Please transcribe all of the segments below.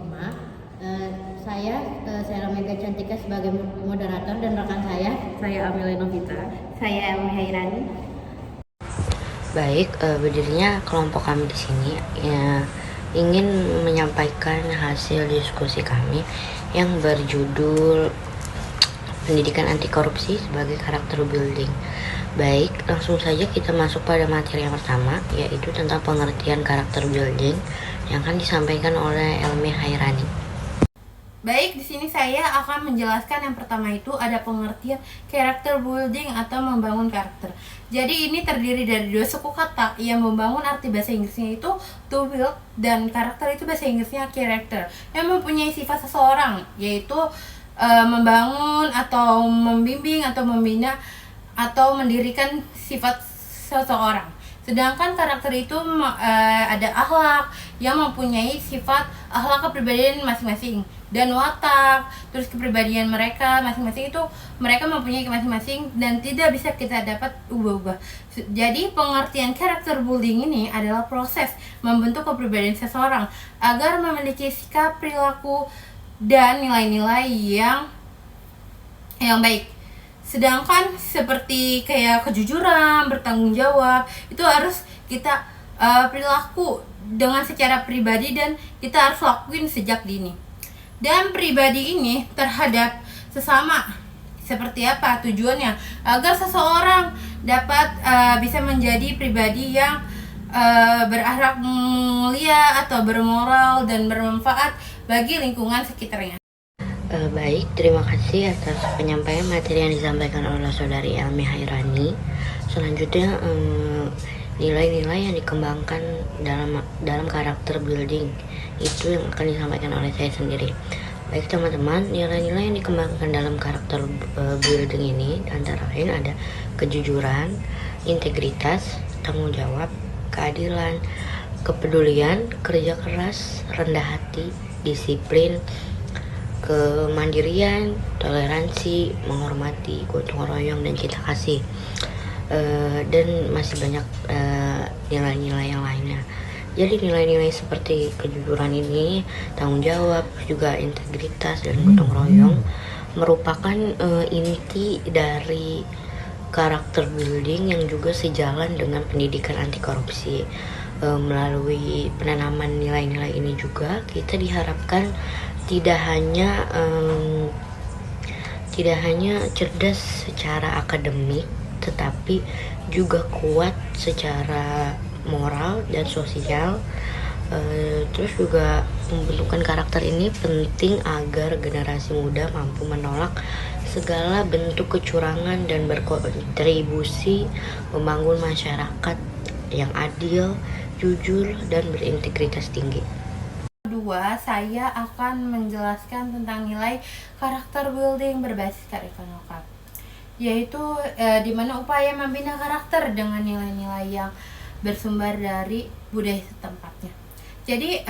5. Saya Sarah Mega Cantika sebagai moderator dan rekan saya Amelia Novita. Saya Elmi Hairani. Baik, berdirinya kelompok kami di sini ya, ingin menyampaikan hasil diskusi kami yang berjudul pendidikan anti korupsi sebagai karakter building. Baik, langsung saja kita masuk pada materi yang pertama, yaitu tentang pengertian karakter building yang akan disampaikan oleh Elmi Hairani. Baik, di sini saya akan menjelaskan yang pertama itu ada pengertian karakter building atau membangun karakter. Jadi ini terdiri dari dua suku kata yang membangun, arti bahasa Inggrisnya itu to build, dan karakter itu bahasa Inggrisnya character, yang mempunyai sifat seseorang, yaitu membangun atau membimbing atau membina atau mendirikan sifat seseorang. Sedangkan karakter itu ada akhlak yang mempunyai sifat akhlak kepribadian masing-masing, dan watak, terus kepribadian mereka masing-masing itu mereka mempunyai masing-masing dan tidak bisa kita dapat ubah-ubah. Jadi pengertian karakter building ini adalah proses membentuk kepribadian seseorang agar memiliki sikap, perilaku, dan nilai-nilai yang baik. Sedangkan seperti kayak kejujuran, bertanggung jawab, itu harus kita perilaku dengan secara pribadi dan kita harus lakuin sejak dini. Dan pribadi ini terhadap sesama seperti apa tujuannya? Agar seseorang dapat bisa menjadi pribadi yang berakhlak mulia atau bermoral dan bermanfaat bagi lingkungan sekitarnya. Baik, terima kasih atas penyampaian materi yang disampaikan oleh Saudari Elmi Hairani. Selanjutnya, nilai-nilai yang dikembangkan dalam karakter building itu yang akan disampaikan oleh saya sendiri. Baik teman-teman, nilai-nilai yang dikembangkan dalam karakter building ini antara lain ada kejujuran, integritas, tanggung jawab, keadilan, kepedulian, kerja keras, rendah hati, disiplin, kemandirian, toleransi, menghormati, gotong royong, dan cinta kasih, dan masih banyak nilai-nilai yang lainnya. Jadi nilai-nilai seperti kejujuran ini, tanggung jawab, juga integritas dan gotong royong merupakan inti dari karakter building yang juga sejalan dengan pendidikan anti korupsi. Melalui penanaman nilai-nilai ini juga kita diharapkan tidak hanya cerdas secara akademik, tetapi juga kuat secara moral dan sosial. Terus juga pembentukan karakter ini penting agar generasi muda mampu menolak segala bentuk kecurangan dan berkontribusi membangun masyarakat yang adil, jujur, dan berintegritas tinggi. Kedua, saya akan menjelaskan tentang nilai karakter building berbasis kearifan lokal, yaitu di mana upaya membina karakter dengan nilai-nilai yang bersumber dari budaya setempatnya. Jadi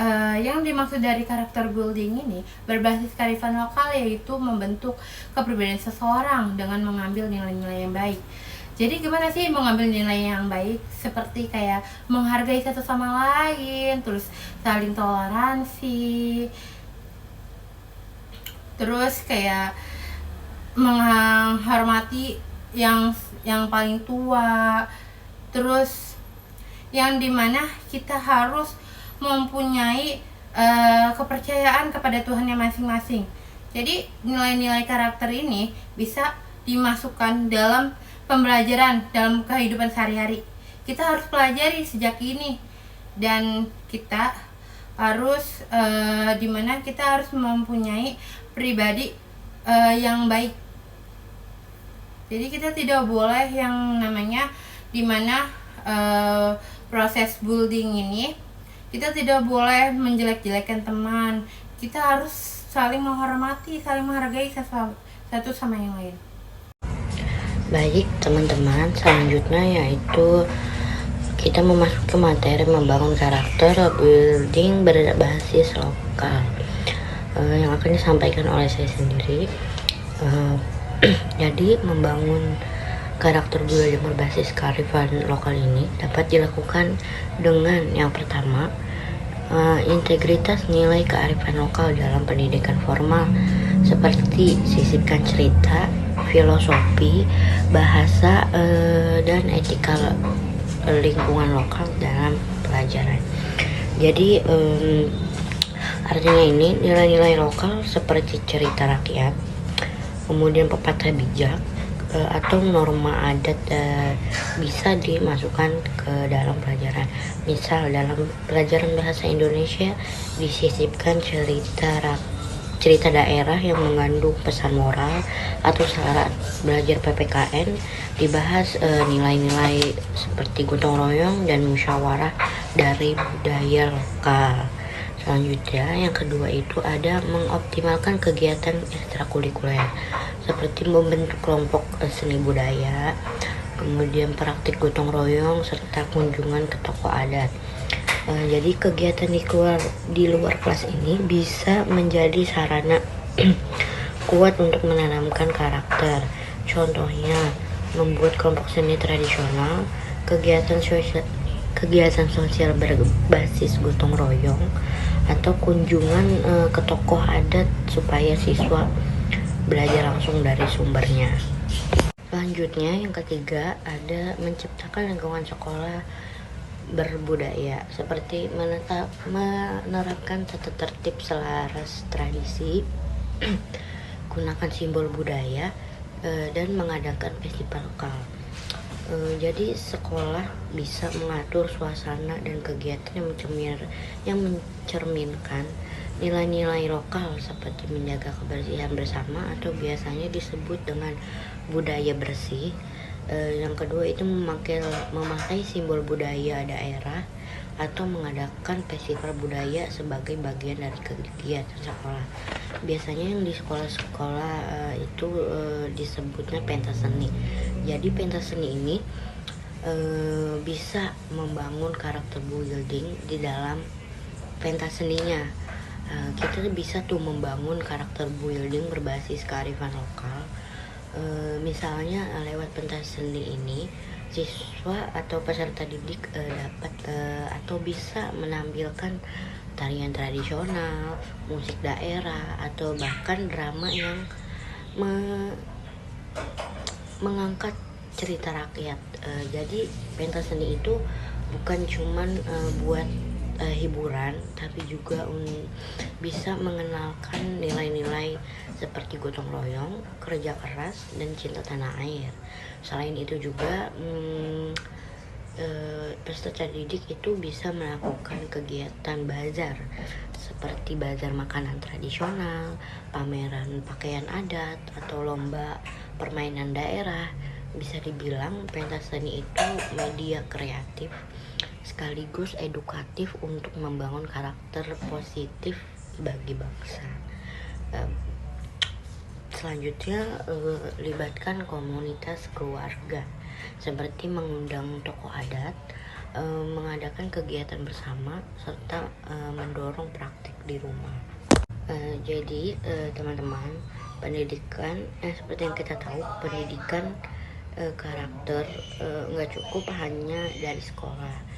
yang dimaksud dari karakter building ini berbasis kearifan lokal, yaitu membentuk kepribadian seseorang dengan mengambil nilai-nilai yang baik. Jadi gimana sih mengambil nilai yang baik? Seperti kayak menghargai satu sama lain, terus saling toleransi, terus kayak menghormati yang paling tua, terus yang dimana kita harus mempunyai kepercayaan kepada Tuhannya masing-masing. Jadi nilai-nilai karakter ini bisa dimasukkan dalam pembelajaran dalam kehidupan sehari-hari. Kita harus pelajari sejak ini, dan kita harus dimana kita harus mempunyai pribadi yang baik. Jadi kita tidak boleh yang namanya dimana proses building ini kita tidak boleh menjelek-jelekan teman. Kita harus saling menghormati, saling menghargai satu sama yang lain. Baik teman-teman, selanjutnya yaitu kita memasuki materi membangun karakter building berbasis lokal yang akan disampaikan oleh saya sendiri. Jadi membangun karakter building berbasis kearifan lokal ini dapat dilakukan dengan yang pertama Integritas nilai kearifan lokal dalam pendidikan formal seperti sisipkan cerita, filosofi, bahasa, dan etika lingkungan lokal dalam pelajaran. Jadi artinya ini nilai-nilai lokal seperti cerita rakyat, kemudian pepatah bijak, atau norma adat bisa dimasukkan ke dalam pelajaran. Misal dalam pelajaran bahasa Indonesia disisipkan cerita daerah yang mengandung pesan moral, atau saat belajar PPKN dibahas nilai-nilai seperti gotong royong dan musyawarah dari budaya lokal. Selanjutnya yang kedua itu ada mengoptimalkan kegiatan ekstrakurikuler seperti membentuk kelompok seni budaya, kemudian praktik gotong royong serta kunjungan ke tokoh adat. Jadi kegiatan di luar kelas ini bisa menjadi sarana kuat untuk menanamkan karakter. Contohnya membuat kelompok seni tradisional, kegiatan sosial berbasis gotong royong, atau kunjungan ke tokoh adat supaya siswa belajar langsung dari sumbernya. Selanjutnya yang ketiga ada menciptakan lingkungan sekolah berbudaya seperti menerapkan tata tertib selaras tradisi, gunakan simbol budaya, dan mengadakan festival lokal. Jadi sekolah bisa mengatur suasana dan kegiatan yang mencerminkan nilai-nilai lokal seperti menjaga kebersihan bersama atau biasanya disebut dengan budaya bersih. Yang kedua itu memakai simbol budaya daerah atau mengadakan festival budaya sebagai bagian dari kegiatan sekolah. Biasanya yang di sekolah-sekolah itu disebutnya pentas seni. Jadi pentas seni ini bisa membangun karakter building di dalam pentas seninya. Kita bisa tuh membangun karakter building berbasis kearifan lokal. Misalnya lewat pentas seni ini siswa atau peserta didik dapat atau bisa menampilkan tarian tradisional, musik daerah, atau bahkan drama yang mengangkat cerita rakyat. Jadi pentas seni itu bukan cuman buat hiburan, tapi juga bisa mengenalkan nilai-nilai seperti gotong royong, kerja keras, dan cinta tanah air. Selain itu juga peserta didik itu bisa melakukan kegiatan bazar seperti bazar makanan tradisional, pameran pakaian adat, atau lomba permainan daerah. Bisa dibilang pentas seni itu media kreatif sekaligus edukatif untuk membangun karakter positif bagi bangsa. Selanjutnya libatkan komunitas keluarga seperti mengundang tokoh adat, mengadakan kegiatan bersama, serta mendorong praktik di rumah. Jadi teman-teman, pendidikan seperti yang kita tahu, pendidikan karakter nggak cukup hanya dari sekolah.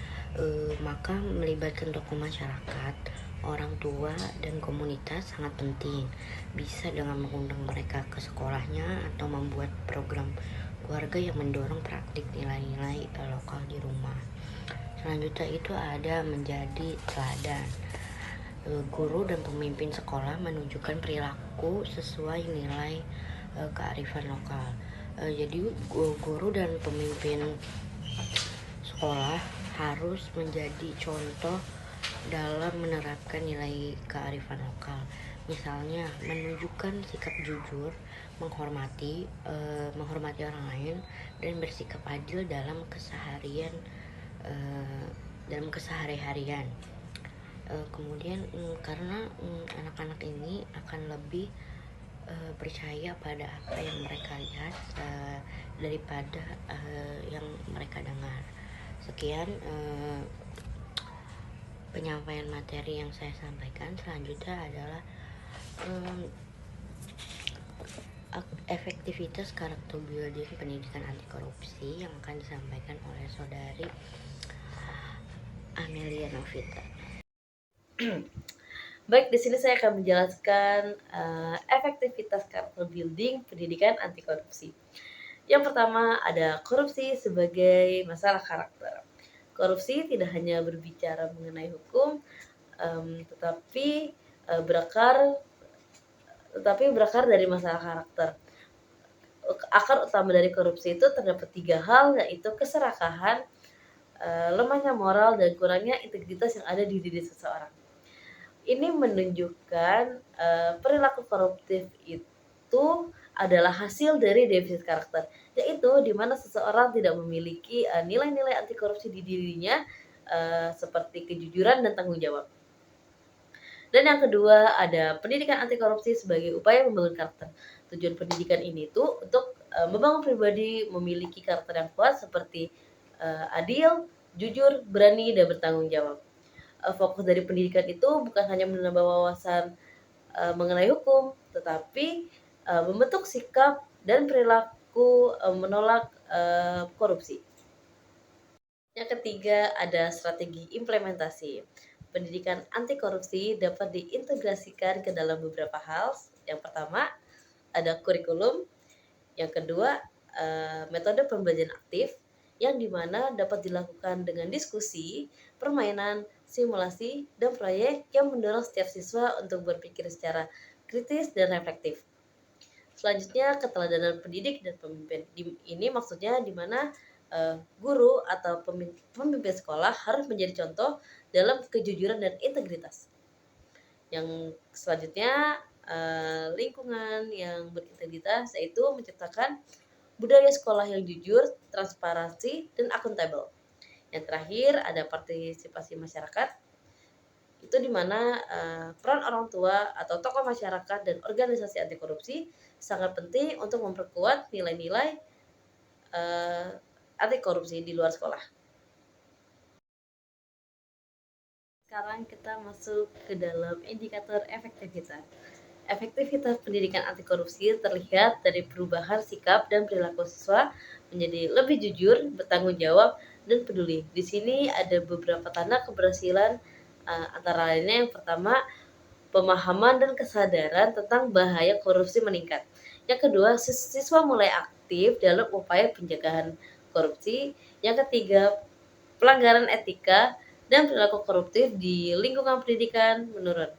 Maka melibatkan tokoh masyarakat, orang tua, dan komunitas sangat penting. Bisa dengan mengundang mereka ke sekolahnya atau membuat program keluarga yang mendorong praktik nilai-nilai lokal di rumah. Selanjutnya itu ada menjadi teladan. Guru dan pemimpin sekolah menunjukkan perilaku sesuai nilai kearifan lokal. Jadi guru dan pemimpin sekolah harus menjadi contoh dalam menerapkan nilai kearifan lokal. Misalnya menunjukkan sikap jujur, menghormati orang lain, dan bersikap adil dalam keseharian. Kemudian karena anak-anak ini akan lebih percaya pada apa yang mereka lihat daripada yang mereka dengar. Sekian penyampaian materi yang saya sampaikan. Selanjutnya adalah efektivitas karakter building pendidikan anti korupsi yang akan disampaikan oleh saudari Amelia Novita. Baik, di sini saya akan menjelaskan efektivitas karakter building pendidikan anti korupsi. Yang pertama ada korupsi sebagai masalah karakter. Korupsi tidak hanya berbicara mengenai hukum, tetapi berakar dari masalah karakter. Akar utama dari korupsi itu terdapat 3 hal, yaitu keserakahan, lemahnya moral, dan kurangnya integritas yang ada di diri seseorang. Ini menunjukkan perilaku koruptif itu adalah hasil dari defisit karakter, yaitu di mana seseorang tidak memiliki nilai-nilai anti korupsi di dirinya, seperti kejujuran dan tanggung jawab. Dan yang kedua ada pendidikan anti korupsi sebagai upaya membangun karakter. Tujuan pendidikan ini tuh untuk membangun pribadi memiliki karakter yang kuat seperti adil, jujur, berani, dan bertanggung jawab. Fokus dari pendidikan itu bukan hanya menambah wawasan mengenai hukum, tetapi membentuk sikap dan perilaku menolak korupsi. Yang ketiga ada strategi implementasi. Pendidikan anti korupsi dapat diintegrasikan ke dalam beberapa hal. Yang pertama ada kurikulum, yang kedua metode pembelajaran aktif, yang dimana dapat dilakukan dengan diskusi, permainan, simulasi, dan proyek yang mendorong setiap siswa untuk berpikir secara kritis dan reflektif. Selanjutnya keteladanan pendidik dan pemimpin. Ini maksudnya dimana guru atau pemimpin sekolah harus menjadi contoh dalam kejujuran dan integritas. Yang selanjutnya lingkungan yang berintegritas, yaitu menciptakan budaya sekolah yang jujur, transparansi, dan akuntabel. Yang terakhir ada partisipasi masyarakat, itu dimana peran orang tua atau tokoh masyarakat dan organisasi anti korupsi sangat penting untuk memperkuat nilai-nilai anti korupsi di luar sekolah. Sekarang kita masuk ke dalam indikator efektivitas. Efektivitas pendidikan anti korupsi terlihat dari perubahan sikap dan perilaku siswa menjadi lebih jujur, bertanggung jawab, dan peduli. Di sini ada beberapa tanda keberhasilan, antara lainnya yang pertama, pemahaman dan kesadaran tentang bahaya korupsi meningkat. Yang kedua, siswa mulai aktif dalam upaya pencegahan korupsi. Yang ketiga, pelanggaran etika dan perilaku koruptif di lingkungan pendidikan menurun.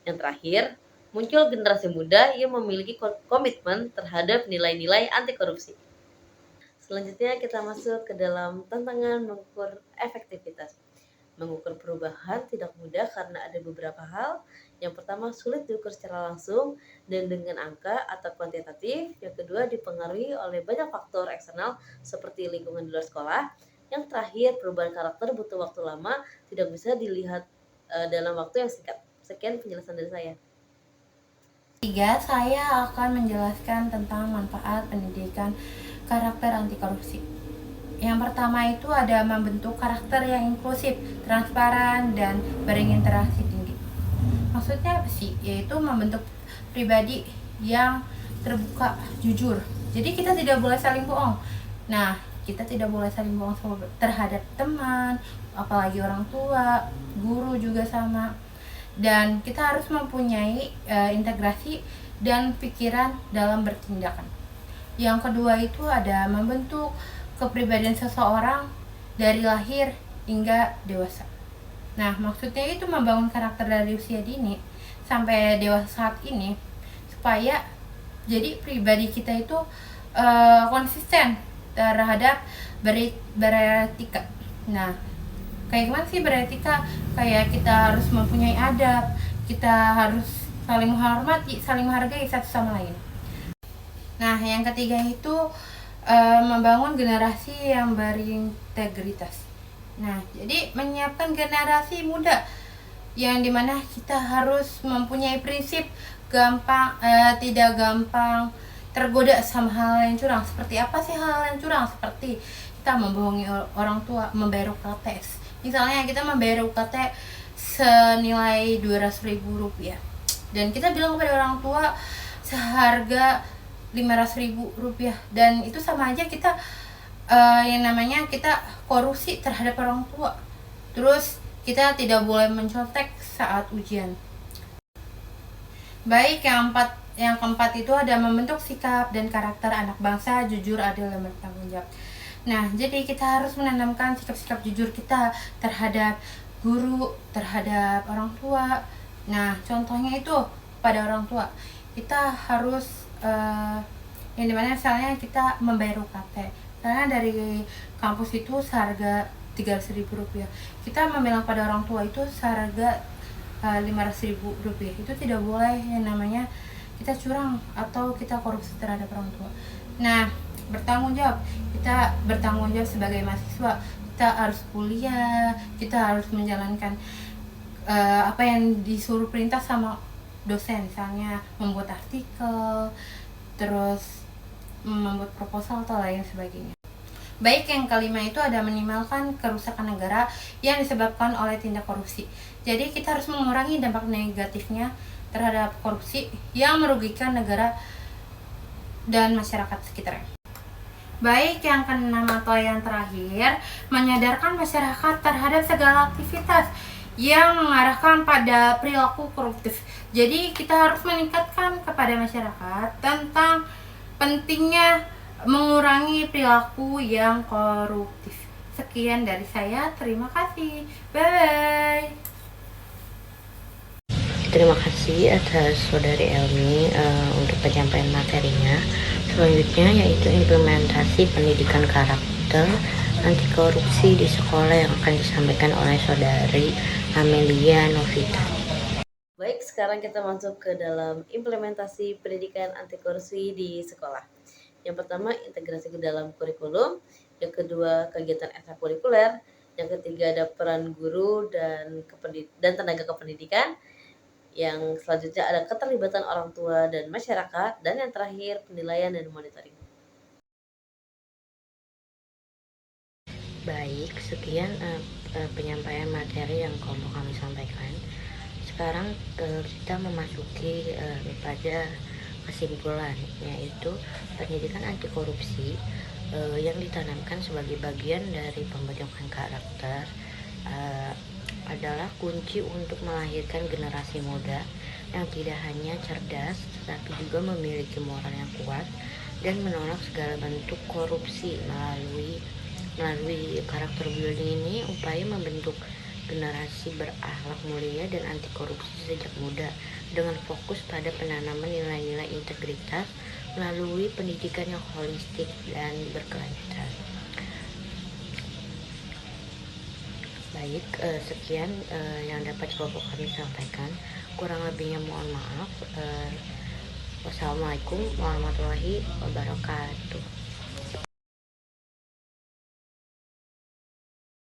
Yang terakhir, muncul generasi muda yang memiliki komitmen terhadap nilai-nilai anti korupsi. Selanjutnya kita masuk ke dalam tantangan mengukur efektivitas. Mengukur perubahan tidak mudah karena ada beberapa hal. Yang pertama, sulit diukur secara langsung dan dengan angka atau kuantitatif. Yang kedua, dipengaruhi oleh banyak faktor eksternal seperti lingkungan di luar sekolah. Yang terakhir, perubahan karakter butuh waktu lama, tidak bisa dilihat dalam waktu yang singkat. Sekian penjelasan dari saya. Ketiga, saya akan menjelaskan tentang manfaat pendidikan karakter anti korupsi. Yang pertama itu ada membentuk karakter yang inklusif, transparan, dan berinteraksi tinggi. Maksudnya apa sih? Yaitu membentuk pribadi yang terbuka, jujur. Jadi kita tidak boleh saling bohong. Nah, kita tidak boleh saling bohong terhadap teman, apalagi orang tua, guru juga sama. Dan kita harus mempunyai integrasi dan pikiran dalam bertindakan. Yang kedua itu ada membentuk kepribadian seseorang dari lahir hingga dewasa. Nah, maksudnya itu membangun karakter dari usia dini sampai dewasa saat ini supaya jadi pribadi kita itu konsisten terhadap beretika. Nah, kayak gimana sih beretika? Kayak kita harus mempunyai adab, kita harus saling menghormati, saling menghargai satu sama lain. Nah, yang ketiga itu membangun generasi yang berintegritas. Nah, jadi menyiapkan generasi muda yang dimana kita harus mempunyai prinsip tidak gampang tergoda sama hal yang curang. Seperti apa sih hal yang curang? Seperti kita membohongi orang tua, membayar UKT. Misalnya kita membayar UKT senilai Rp200.000 dan kita bilang kepada orang tua seharga Rp500.000, dan itu sama aja kita yang namanya kita korupsi terhadap orang tua. Terus kita tidak boleh mencontek saat ujian. Baik, yang keempat itu ada membentuk sikap dan karakter anak bangsa jujur, adil, dan bertanggung jawab. Nah, jadi kita harus menanamkan sikap-sikap jujur kita terhadap guru, terhadap orang tua. Nah, contohnya itu pada orang tua, kita harus yang dimana misalnya kita membayar UKT, karena dari kampus itu seharga Rp300.000. Kita membilang pada orang tua itu seharga Rp500.000. Itu tidak boleh, yang namanya kita curang atau kita korupsi terhadap orang tua. Nah, bertanggung jawab, kita bertanggung jawab sebagai mahasiswa, kita harus kuliah, kita harus menjalankan apa yang disuruh perintah sama dosen, misalnya membuat artikel, terus membuat proposal atau lain sebagainya. Baik, yang kelima itu ada minimalkan kerusakan negara yang disebabkan oleh tindak korupsi. Jadi kita harus mengurangi dampak negatifnya terhadap korupsi yang merugikan negara dan masyarakat sekitarnya. Baik, yang keenam atau yang terakhir, menyadarkan masyarakat terhadap segala aktivitas yang mengarahkan pada perilaku koruptif. Jadi kita harus meningkatkan kepada masyarakat tentang pentingnya mengurangi perilaku yang koruptif. Sekian dari saya, terima kasih. Bye. Terima kasih atas Saudari Elmi untuk penyampaian materinya. Selanjutnya yaitu implementasi pendidikan karakter anti korupsi di sekolah yang akan disampaikan oleh Saudari Amelia Novita. Baik, sekarang kita masuk ke dalam implementasi pendidikan anti korupsi di sekolah. Yang pertama, integrasi ke dalam kurikulum. Yang kedua, kegiatan ekstrakurikuler. Yang ketiga, ada peran guru dan tenaga kependidikan. Yang selanjutnya ada keterlibatan orang tua dan masyarakat. Dan yang terakhir, penilaian dan monitoring. Baik, sekian penyampaian materi yang kelompok kami sampaikan. Sekarang kita memasuki pada kesimpulan, yaitu pendidikan anti korupsi yang ditanamkan sebagai bagian dari pembentukan karakter adalah kunci untuk melahirkan generasi muda yang tidak hanya cerdas tetapi juga memiliki moral yang kuat dan menolak segala bentuk korupsi. Melalui karakter building ini, upaya membentuk generasi berakhlak mulia dan anti korupsi sejak muda dengan fokus pada penanaman nilai-nilai integritas melalui pendidikan yang holistik dan berkelanjutan. Baik, sekian yang dapat kelompok kami sampaikan. Kurang lebihnya mohon maaf. Wassalamualaikum warahmatullahi wabarakatuh.